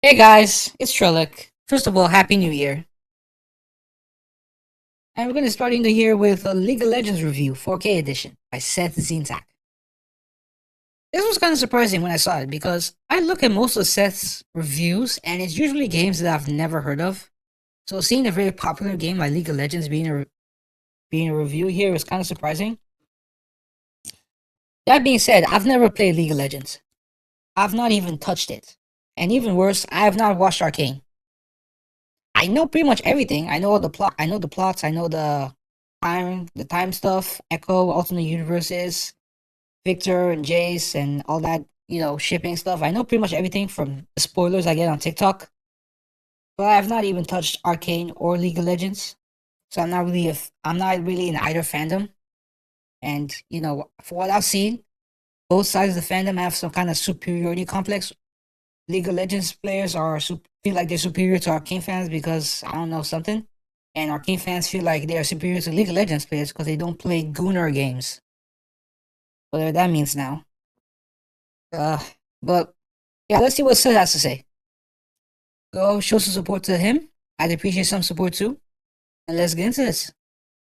Hey guys, it's Trellec. First of all, Happy New Year. And we're going to start in the year with a League of Legends review, 4K edition, by SsethTzeentach. This was kind of surprising when I saw it, because I look at most of Seth's reviews, and it's usually games that I've never heard of. So seeing a very popular game like League of Legends being a review here was kind of surprising. That being said, I've never played League of Legends. I've not even touched it. And even worse, I have not watched Arcane. I know pretty much everything. I know the plot. I know the plots. I know the time stuff. Echo, alternate universes, Victor and Jace, and all that. Shipping stuff. I know pretty much everything from the spoilers I get on TikTok. But I have not even touched Arcane or League of Legends, so I'm not really in either fandom. And for what I've seen, both sides of the fandom have some kind of superiority complex. League of Legends players feel like they're superior to Arcane fans because, I don't know, something. And Arcane fans feel like they are superior to League of Legends players because they don't play Gunnar games. Whatever that means now. But, yeah, let's see what Seth has to say. Go show some support to him. I'd appreciate some support too. And let's get into this.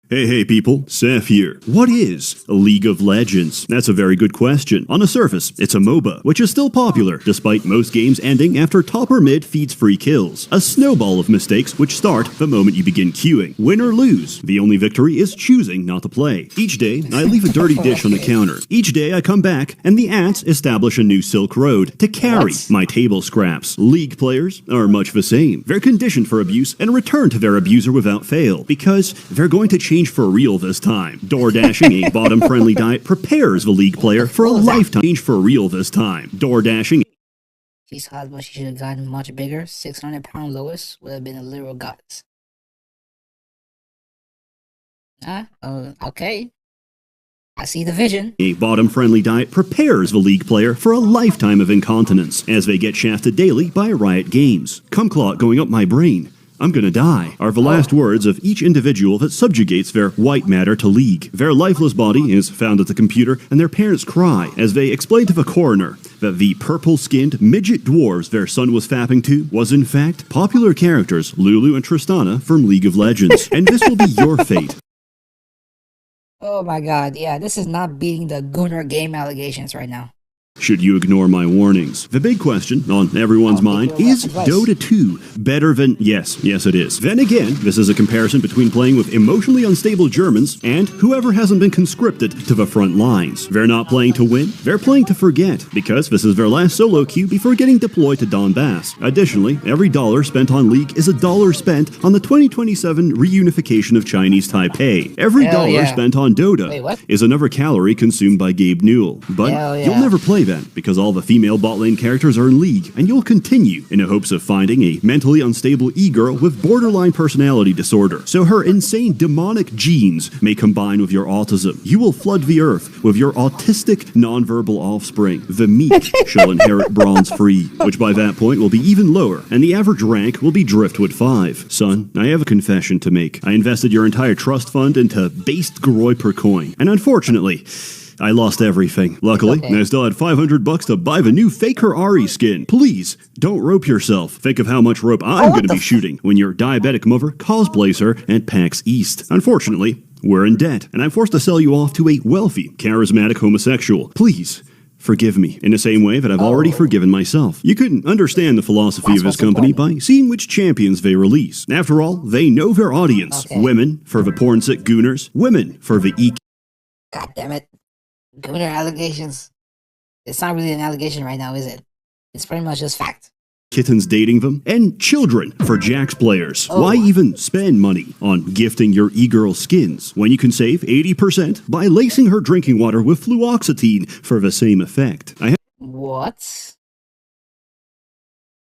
Hey people, Seth here. What is a League of Legends? That's a very good question. On the surface, it's a MOBA, which is still popular, despite most games ending after top or mid feeds free kills. A snowball of mistakes which start the moment you begin queuing. Win or lose, the only victory is choosing not to play. Each day, I leave a dirty dish on the counter. Each day I come back, and the ants establish a new Silk Road to carry my table scraps. League players are much the same. They're conditioned for abuse and return to their abuser without fail, because they're going to change for real this time. Door dashing, a bottom-friendly diet, prepares the League player for a lifetime. Change for real this time. Door dashing. She's hot, but she should have gotten much bigger. 600-pound Lois would have been a literal goddess. Okay. I see the vision. A bottom-friendly diet prepares the League player for a lifetime of incontinence as they get shafted daily by Riot Games. Cum clot going up my brain. I'm gonna die, are the last words of each individual that subjugates their white matter to League. Their lifeless body is found at the computer, and their parents cry as they explain to the coroner that the purple-skinned midget dwarves their son was fapping to was in fact popular characters Lulu and Tristana from League of Legends. And this will be your fate. Oh my god, yeah, this is not beating the Gunnar game allegations right now. Should you ignore my warnings? The big question on everyone's mind is Dota 2 better than... Yes, it is. Then again, this is a comparison between playing with emotionally unstable Germans and whoever hasn't been conscripted to the front lines. They're not playing to win, they're playing to forget, because this is their last solo queue before getting deployed to Donbass. Additionally, every dollar spent on League is a dollar spent on the 2027 reunification of Chinese Taipei. Every dollar spent on Dota is another calorie consumed by Gabe Newell. But you'll never play then, because all the female bot lane characters are in League, and you'll continue in the hopes of finding a mentally unstable e-girl with borderline personality disorder, so her insane demonic genes may combine with your autism. You will flood the earth with your autistic non-verbal offspring. The meek shall inherit bronze free, which by that point will be even lower, and the average rank will be Driftwood 5. Son, I have a confession to make. I invested your entire trust fund into based Garroy per coin, and unfortunately, I lost everything. Luckily, I still had $500 to buy the new Faker Ari skin. Please, don't rope yourself. Think of how much rope I'm going to be shooting when your diabetic mother cosplays her at PAX East. Unfortunately, we're in debt, and I'm forced to sell you off to a wealthy, charismatic homosexual. Please, forgive me in the same way that I've already forgiven myself. You couldn't understand the philosophy of this company by seeing which champions they release. After all, they know their audience. Women for the porn-sick gooners. Women for the God damn it. Gunnar allegations. It's not really an allegation right now, is it? It's pretty much just fact. Kittens dating them, and children for Jax players. Why even spend money on gifting your e-girl skins when you can save 80% by lacing her drinking water with fluoxetine for the same effect? What?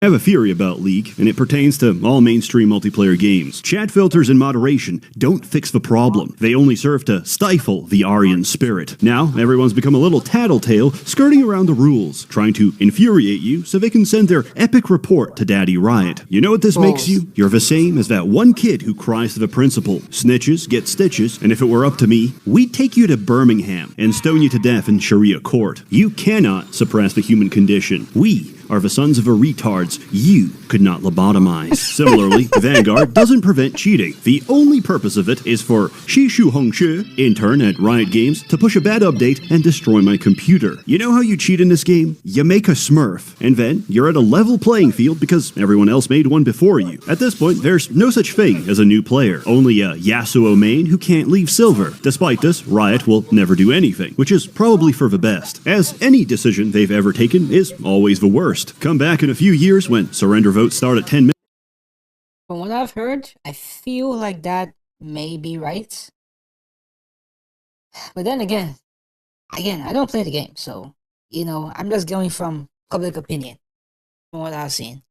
I have a theory about League, and it pertains to all mainstream multiplayer games. Chat filters and moderation don't fix the problem. They only serve to stifle the Aryan spirit. Now, everyone's become a little tattletale, skirting around the rules, trying to infuriate you so they can send their epic report to Daddy Riot. You know what this makes you? You're the same as that one kid who cries to the principal. Snitches get stitches, and if it were up to me, we'd take you to Birmingham and stone you to death in Sharia court. You cannot suppress the human condition. We are the sons of a retards you could not lobotomize. Similarly, Vanguard doesn't prevent cheating. The only purpose of it is for Shishu Hongshi, intern at Riot Games, to push a bad update and destroy my computer. You know how you cheat in this game? You make a smurf, and then you're at a level playing field because everyone else made one before you. At this point, there's no such thing as a new player, only a Yasuo main who can't leave silver. Despite this, Riot will never do anything, which is probably for the best, as any decision they've ever taken is always the worst. Come back in a few years when surrender votes start at 10 minutes. From what I've heard, I feel like that may be right. But then again, I don't play the game, so, I'm just going from public opinion, from what I've seen.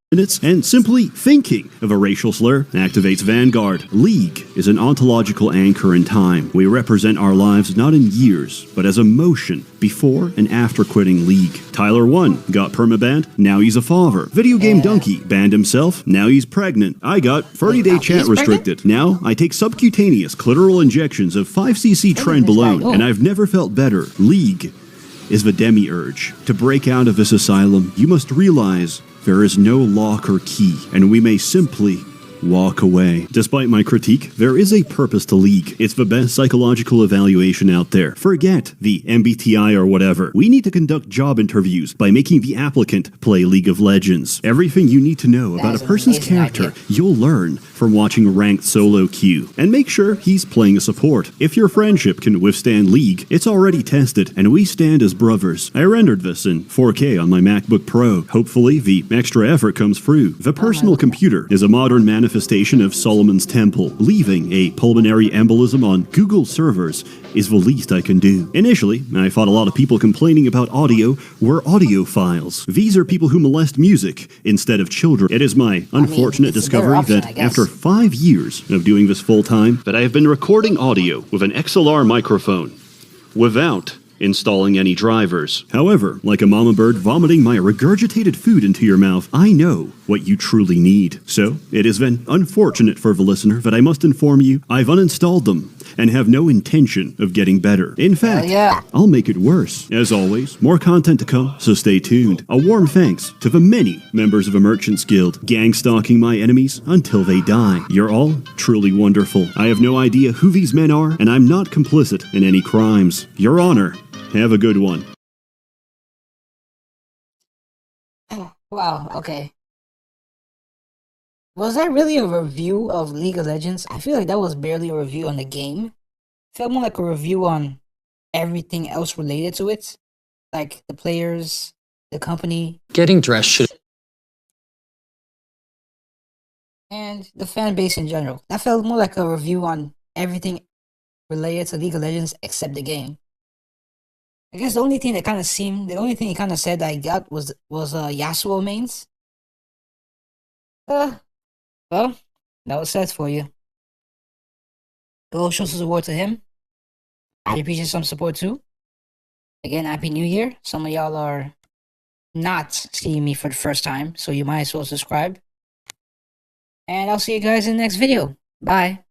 And simply thinking of a racial slur activates Vanguard. League is an ontological anchor in time. We represent our lives not in years, but as a motion before and after quitting League. Tyler 1 got permabanned, now he's a father. Video Game Donkey banned himself, now he's pregnant. I got 30-day chat restricted. Now I take subcutaneous clitoral injections of 5cc trenbolone, and I've never felt better. League is the demiurge. To break out of this asylum, you must realize there is no lock or key, and we may simply walk away. Despite my critique, there is a purpose to League. It's the best psychological evaluation out there. Forget the MBTI or whatever. We need to conduct job interviews by making the applicant play League of Legends. Everything you need to know about a person's character, you'll learn from watching ranked solo queue. And make sure he's playing a support. If your friendship can withstand League, it's already tested, and we stand as brothers. I rendered this in 4K on my MacBook Pro. Hopefully, the extra effort comes through. The personal computer is a modern manifestation of Solomon's Temple. Leaving a pulmonary embolism on Google servers is the least I can do. Initially, I thought a lot of people complaining about audio were audiophiles. These are people who molest music instead of children. It is my unfortunate discovery that after 5 years of doing this full time, that I have been recording audio with an XLR microphone without installing any drivers. However, like a mama bird vomiting my regurgitated food into your mouth, I know what you truly need. So, it has been unfortunate for the listener that I must inform you I've uninstalled them and have no intention of getting better. In fact, I'll make it worse. As always, more content to come, so stay tuned. A warm thanks to the many members of a Merchant's Guild, gang-stalking my enemies until they die. You're all truly wonderful. I have no idea who these men are, and I'm not complicit in any crimes. Your Honor, have a good one. Wow, okay. Was that really a review of League of Legends? I feel like that was barely a review on the game. It felt more like a review on everything else related to it. Like the players, the company. Getting dressed should... and the fan base in general. That felt more like a review on everything related to League of Legends except the game. I guess the only thing he kind of said that I got was Yasuo mains. Well, that was Seth for you. Go show some support to him. I appreciate some support too. Again, Happy New Year. Some of y'all are not seeing me for the first time, so you might as well subscribe. And I'll see you guys in the next video. Bye.